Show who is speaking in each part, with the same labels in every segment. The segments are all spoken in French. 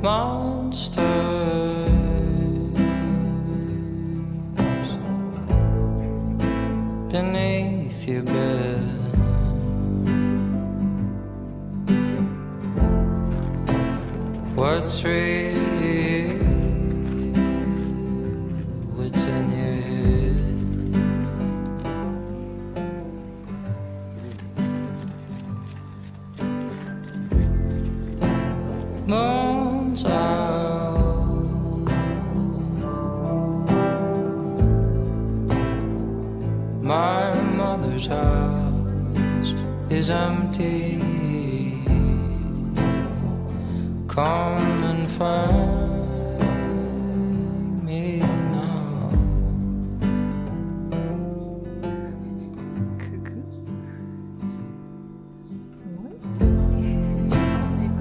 Speaker 1: monsters beneath your bed. What's real? What's in your head? Moon's out, my mother's house is empty. Come and find me now.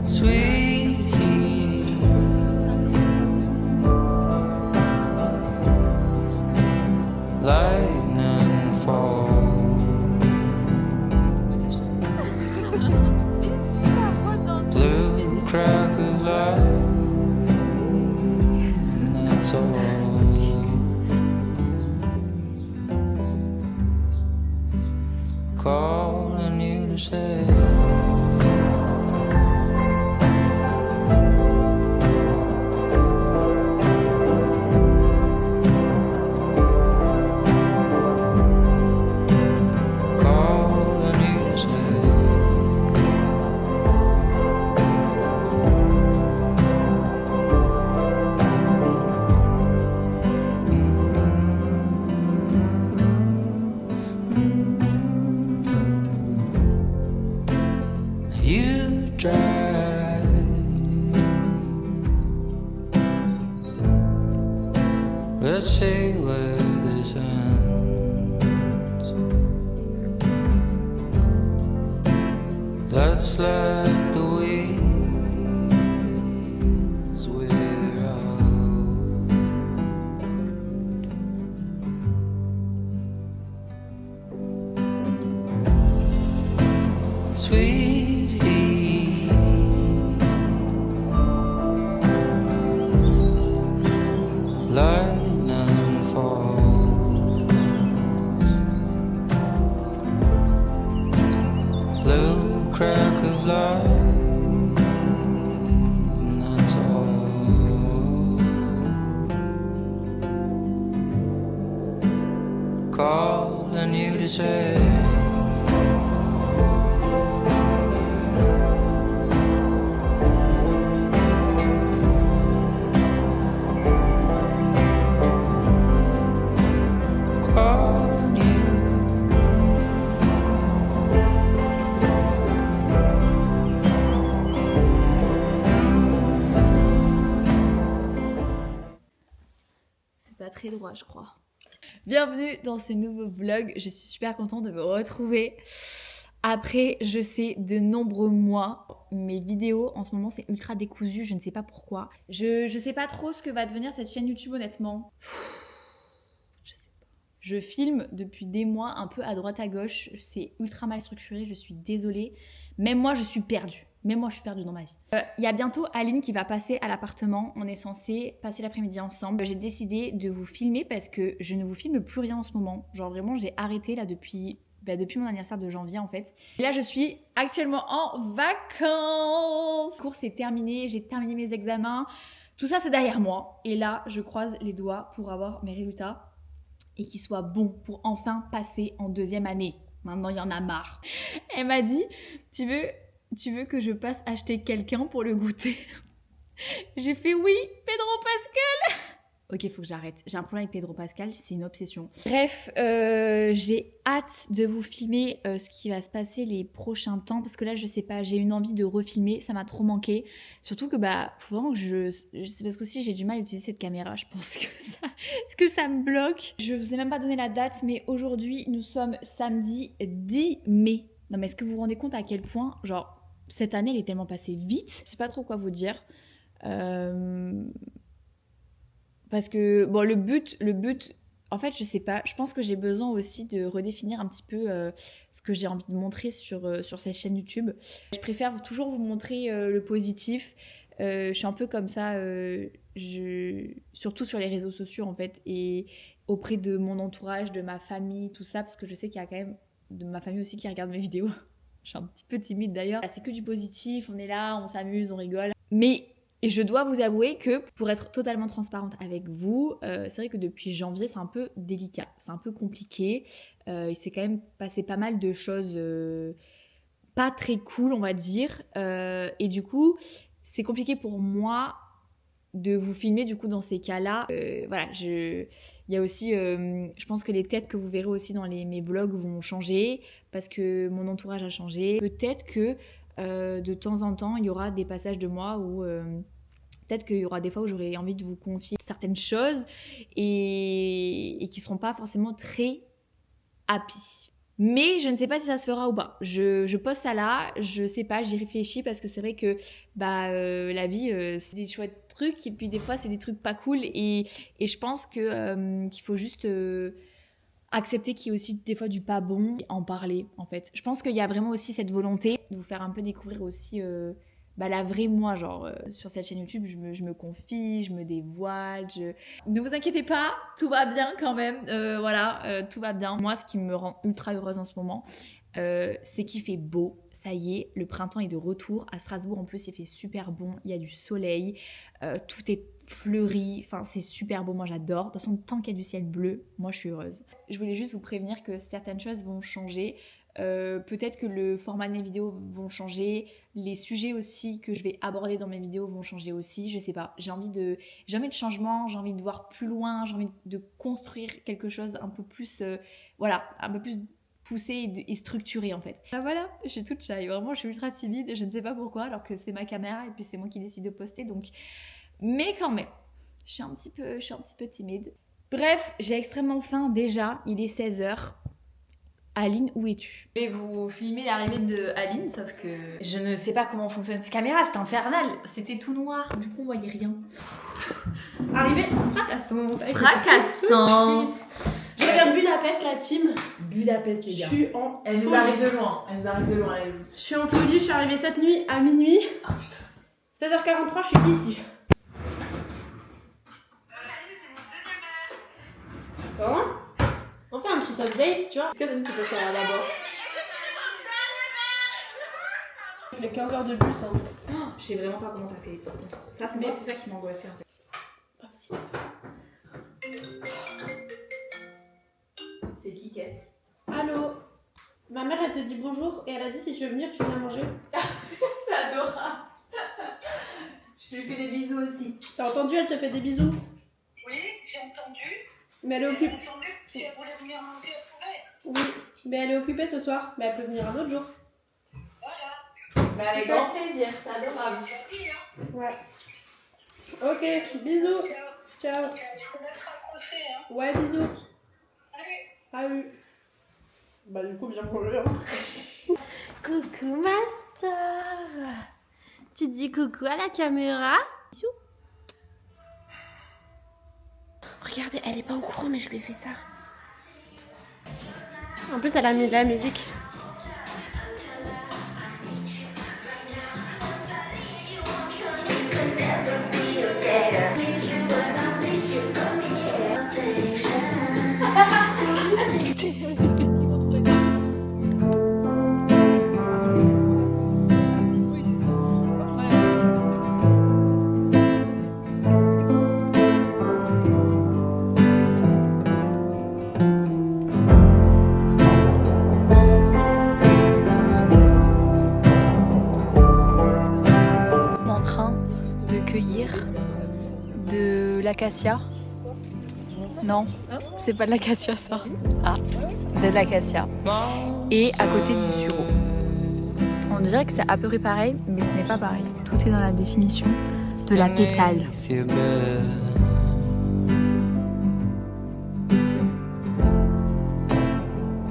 Speaker 1: Sweet heat, lightning falls, blue crack of light, and that's all. Calling you to say you drive. Let's see where this ends. Let's let the wheels wear out. Sweet heat, lightning falls, blue crack of light, and that's all. Calling you to say
Speaker 2: Pas très droit, je crois. Bienvenue dans ce nouveau vlog. Je suis super contente de vous retrouver après, je sais, de nombreux mois. Mes vidéos en ce moment c'est ultra décousu, je ne sais pas pourquoi. Je sais pas trop ce que va devenir cette chaîne YouTube honnêtement. Je sais pas. Je filme depuis des mois un peu à droite à gauche, c'est ultra mal structuré, je suis désolée. Même moi je suis perdue. Même moi, je suis perdue dans ma vie. Il y a bientôt Aline qui va passer à l'appartement. On est censé passer l'après-midi ensemble. J'ai décidé de vous filmer parce que je ne vous filme plus rien en ce moment. Genre vraiment, j'ai arrêté là depuis mon anniversaire de janvier en fait. Et là, je suis actuellement en vacances. Le cours c'est terminé, j'ai terminé mes examens. Tout ça, c'est derrière moi. Et là, je croise les doigts pour avoir mes résultats et qu'ils soient bons pour enfin passer en deuxième année. Maintenant, il y en a marre. Elle m'a dit, tu veux que je passe acheter quelqu'un pour le goûter? J'ai fait oui, Pedro Pascal. Ok, faut que j'arrête. J'ai un problème avec Pedro Pascal, c'est une obsession. Bref, j'ai hâte de vous filmer ce qui va se passer les prochains temps. Parce que là, je sais pas, j'ai une envie de refilmer, ça m'a trop manqué. Surtout que faut vraiment que c'est parce que aussi j'ai du mal à utiliser cette caméra. Je pense que ça me bloque. Je vous ai même pas donné la date, mais aujourd'hui, nous sommes samedi 10 mai. Non mais est-ce que vous vous rendez compte à quel point, genre, cette année elle est tellement passée vite, je sais pas trop quoi vous dire. Parce que bon, le but, en fait je sais pas, je pense que j'ai besoin aussi de redéfinir un petit peu ce que j'ai envie de montrer sur cette chaîne YouTube. Je préfère toujours vous montrer le positif, Je suis un peu comme ça, surtout sur les réseaux sociaux en fait, et auprès de mon entourage, de ma famille, tout ça, parce que je sais qu'il y a quand même de ma famille aussi qui regarde mes vidéos. Je suis un petit peu timide d'ailleurs. C'est que du positif, on est là, on s'amuse, on rigole. Mais je dois vous avouer que pour être totalement transparente avec vous, c'est vrai que depuis janvier, c'est un peu délicat, c'est un peu compliqué. Il s'est quand même passé pas mal de choses pas très cool, on va dire. Et du coup, c'est compliqué pour moi de vous filmer du coup dans ces cas-là. Voilà, il y a aussi, je pense que les têtes que vous verrez aussi dans mes vlogs vont changer parce que mon entourage a changé. Peut-être que de temps en temps, il y aura des passages de moi où peut-être qu'il y aura des fois où j'aurai envie de vous confier certaines choses et qui seront pas forcément très happy. Mais je ne sais pas si ça se fera ou pas. Je poste ça là, je sais pas, j'y réfléchis parce que c'est vrai que la vie, c'est des chouettes trucs et puis des fois c'est des trucs pas cool et je pense que qu'il faut juste accepter qu'il y a aussi des fois du pas bon et en parler en fait. Je pense qu'il y a vraiment aussi cette volonté de vous faire un peu découvrir aussi la vraie moi, genre sur cette chaîne YouTube, je me confie, je me dévoile, Ne vous inquiétez pas, tout va bien quand même, tout va bien. Moi, ce qui me rend ultra heureuse en ce moment, c'est qu'il fait beau, ça y est, le printemps est de retour. À Strasbourg, en plus, il fait super bon, il y a du soleil, tout est fleuri, enfin c'est super beau, moi j'adore. De toute façon, tant qu'il y a du ciel bleu, moi je suis heureuse. Je voulais juste vous prévenir que certaines choses vont changer. Peut-être que le format de mes vidéos vont changer, les sujets aussi que je vais aborder dans mes vidéos vont changer aussi, je sais pas, j'ai envie de changement, j'ai envie de voir plus loin, j'ai envie de construire quelque chose un peu plus, un peu plus poussé et structuré en fait. Voilà, je suis toute shy, vraiment je suis ultra timide, je ne sais pas pourquoi alors que c'est ma caméra et puis c'est moi qui décide de poster donc, mais quand même, je suis un petit peu timide. Bref, j'ai extrêmement faim déjà, il est 16h. Aline, où es-tu? Je vais vous filmer l'arrivée de Aline, sauf que je ne sais pas comment fonctionne cette caméra, c'est infernal. C'était tout noir, du coup on voyait rien.
Speaker 3: Arrivée fracassante.
Speaker 2: Fracassante.
Speaker 3: Je regarde Budapest, la team.
Speaker 2: Budapest, les
Speaker 3: Je
Speaker 2: gars.
Speaker 3: suis en
Speaker 2: Elle nous
Speaker 3: folie.
Speaker 2: arrive de loin. Elle nous arrive de loin, elle.
Speaker 3: Je suis en folie, je suis arrivée cette nuit à minuit.
Speaker 2: Oh putain.
Speaker 3: 16h43, je suis ici. Attends. On fait un petit update, tu vois.
Speaker 2: Est-ce qu'il y a qui peut faire là-bas?
Speaker 3: Les 15 heures de bus, hein.
Speaker 2: Oh, je sais vraiment pas comment t'as fait par contre. Ça, c'est moi, c'est ça qui m'angoissait en fait.
Speaker 3: Ah, si, ça.
Speaker 2: C'est Kikette.
Speaker 3: Allô. Ma mère, elle te dit bonjour et elle a dit si tu veux venir, tu viens manger.
Speaker 2: C'est adorable. Je lui fais des bisous aussi.
Speaker 3: T'as entendu, elle te fait des bisous.
Speaker 4: Oui, j'ai entendu.
Speaker 3: Mais elle est occupée.
Speaker 4: J'ai entendu si elle voulait venir manger à poulet.
Speaker 3: Oui, mais elle est occupée ce soir. Mais elle peut venir un autre jour.
Speaker 4: Voilà.
Speaker 2: Bah, avec grand plaisir, c'est adorable.
Speaker 4: J'ai dit, hein.
Speaker 3: Ouais. Ok, bisous.
Speaker 4: Ciao.
Speaker 3: Ciao.
Speaker 4: Il faut être accroché, hein.
Speaker 3: Ouais, bisous.
Speaker 4: Allez.
Speaker 3: Salut. Bah du coup, viens manger. Hein.
Speaker 5: Coucou ma star. Tu dis coucou à la caméra? Bisous. Regardez, elle est pas au courant mais je lui ai fait ça. En plus elle a mis de la musique.
Speaker 2: En train de cueillir de l'acacia. Non, c'est pas de l'acacia ça. Ah, de l'acacia. Et à côté du sureau. On dirait que c'est à peu près pareil, mais ce n'est pas pareil. Tout est dans la définition de la pétale.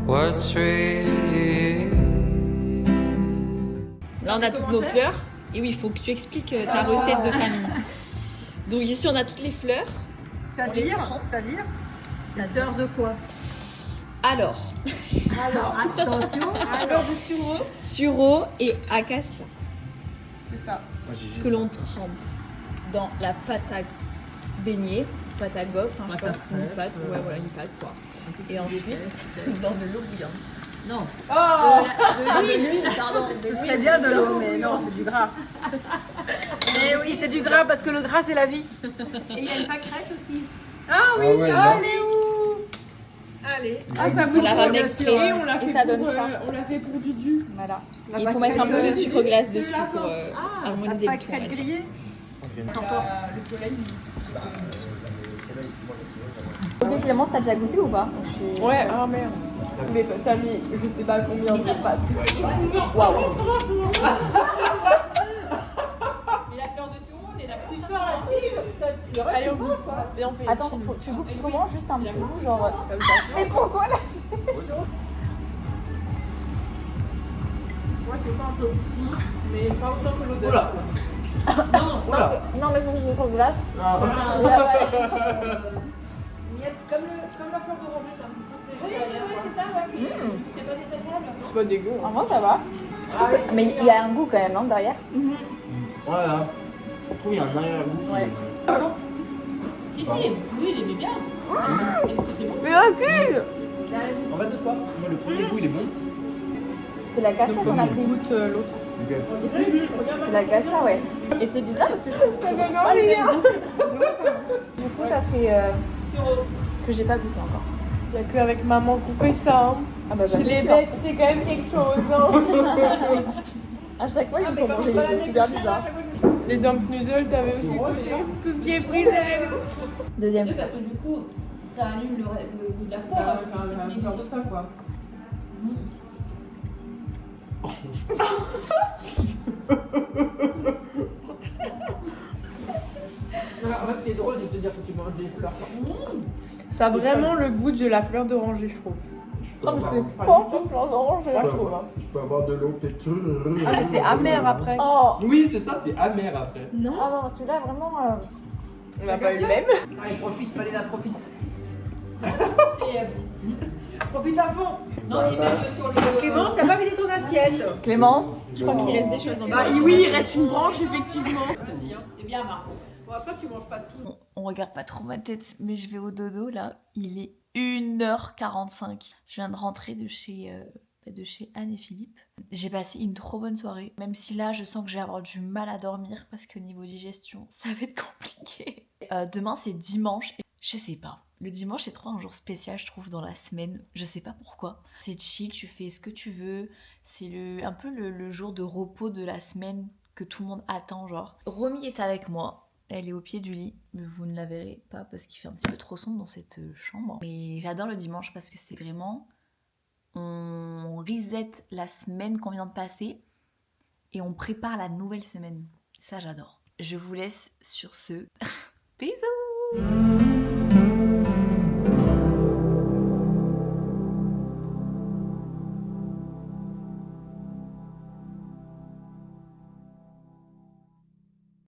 Speaker 1: What's real?
Speaker 2: Là on a toutes nos fleurs. Et oui, il faut que tu expliques ta recette de famille. Donc ici on a toutes les fleurs.
Speaker 6: C'est-à-dire C'est-à-dire de quoi?
Speaker 2: Alors,
Speaker 6: Attention,
Speaker 3: Alors du sureau.
Speaker 2: sureau et acacia.
Speaker 6: c'est ça.
Speaker 2: que l'on trempe dans la pâte à beignet, pâte à gaufre, enfin, je sais pas si c'est une pâte, ouais voilà une pâte quoi. Et ensuite dans de l'eau bouillante.
Speaker 6: Non.
Speaker 2: De l'huile, pardon.
Speaker 6: Ce serait bien de l'eau, mais non, c'est du gras. Mais oui, c'est du gras parce que le gras, c'est la vie.
Speaker 5: Et il y a une pâquerette aussi.
Speaker 6: Ah oui,
Speaker 7: Ah ouais,
Speaker 6: tiens,
Speaker 7: là.
Speaker 6: elle est où? Allez.
Speaker 3: Ah, ça
Speaker 2: On l'a ramené exprès
Speaker 3: on l'a
Speaker 2: et
Speaker 3: fait
Speaker 2: ça
Speaker 3: pour,
Speaker 2: donne ça.
Speaker 3: On l'a fait pour Dudu.
Speaker 2: Voilà.
Speaker 3: La
Speaker 2: Il faut mettre un peu de
Speaker 3: pâquerette,
Speaker 2: sucre glace dessus
Speaker 3: la
Speaker 2: pour
Speaker 6: La
Speaker 2: harmoniser le tout. on va
Speaker 6: pâquerette
Speaker 2: dire.
Speaker 6: grillée.
Speaker 3: Encore. Le soleil.
Speaker 2: Ok Clémence, t'as déjà goûté ou pas?
Speaker 3: Ouais, ah merde. Mais t'as mis je sais pas combien de pâtes.
Speaker 2: Waouh.
Speaker 3: Allez, on goûte. Viens, on fait
Speaker 2: Attends, tu goûtes comment? Juste un petit goût genre comme ça. Mais pourquoi là?
Speaker 3: Ouais, c'est pas un peu. Mais pas autant que l'odeur.
Speaker 2: Non mais mon sucre glace.
Speaker 3: Comme la fleur d'oranger, t'as un peu
Speaker 4: Oui, c'est ça, ouais. C'est pas désagréable.
Speaker 3: C'est pas dégueu.
Speaker 2: En vrai ça va. Mais il y a un goût quand même non derrière.
Speaker 7: Voilà. Je trouve qu'il y a un arrière-goût.
Speaker 2: Ouais.
Speaker 4: Oui, il aimait bien.
Speaker 3: Mais recule.
Speaker 7: En fait, moi, le premier goût, il est bon.
Speaker 2: C'est la cassia qu'on a pris.
Speaker 3: Goûte l'autre.
Speaker 2: C'est la cassia ouais. Et c'est bizarre parce que je trouve pas le même goût. Du coup ça c'est que j'ai pas goûté encore.
Speaker 3: Il y a qu'avec maman qu'on fait ça. Hein.
Speaker 2: Ah bah
Speaker 3: Chez les bêtes, c'est quand même quelque chose. Hein.
Speaker 2: À chaque fois ils me font manger des trucs super bizarres.
Speaker 3: Les dump noodles, t'avais aussi goûté. Tout ce qui est frit, j'aime.
Speaker 2: Deuxième.
Speaker 4: Parce que du coup, ça annule le goût de la
Speaker 3: Ça,
Speaker 4: fois.
Speaker 3: je fais un peur de ça, quoi.
Speaker 7: En fait, c'est drôle de te dire que tu manges des fleurs.
Speaker 3: Ça a vraiment le goût de la fleur d'oranger, je trouve.
Speaker 2: Oh mais c'est fort comme fleur d'orange.
Speaker 3: Moi, je trouve. Hein.
Speaker 7: Je peux avoir de l'eau, peut-être.
Speaker 3: Ah, mais c'est amer après.
Speaker 2: Oh.
Speaker 7: Oui, c'est ça, c'est amer après.
Speaker 2: Ah non celui-là vraiment.
Speaker 3: On n'a pas eu le même.
Speaker 6: Allez, profite, Valéna, profite. Profite à fond.
Speaker 7: Non, il met
Speaker 6: sur le... Clémence, t'as pas vidé ton assiette.
Speaker 2: Clémence, je crois qu'il reste des choses dans
Speaker 3: Ah, oui, il reste une branche, effectivement.
Speaker 6: Vas-y, hein. C'est bien, Marco. Bon, après, tu manges pas tout.
Speaker 2: On regarde pas trop ma tête, mais je vais au dodo là. Il est 1h45. Je viens de rentrer de chez Anne et Philippe. J'ai passé une trop bonne soirée. Même si là, je sens que je vais avoir du mal à dormir parce que niveau digestion, ça va être compliqué. Demain, c'est dimanche. Je sais pas. Le dimanche, c'est trop un jour spécial, je trouve, dans la semaine. Je sais pas pourquoi. C'est chill, tu fais ce que tu veux. C'est un peu le jour de repos de la semaine que tout le monde attend, genre. Romy est avec moi. Elle est au pied du lit, mais vous ne la verrez pas parce qu'il fait un petit peu trop sombre dans cette chambre. Mais j'adore le dimanche parce que c'est vraiment... On reset la semaine qu'on vient de passer et on prépare la nouvelle semaine. Ça, j'adore. Je vous laisse sur ce. Bisous.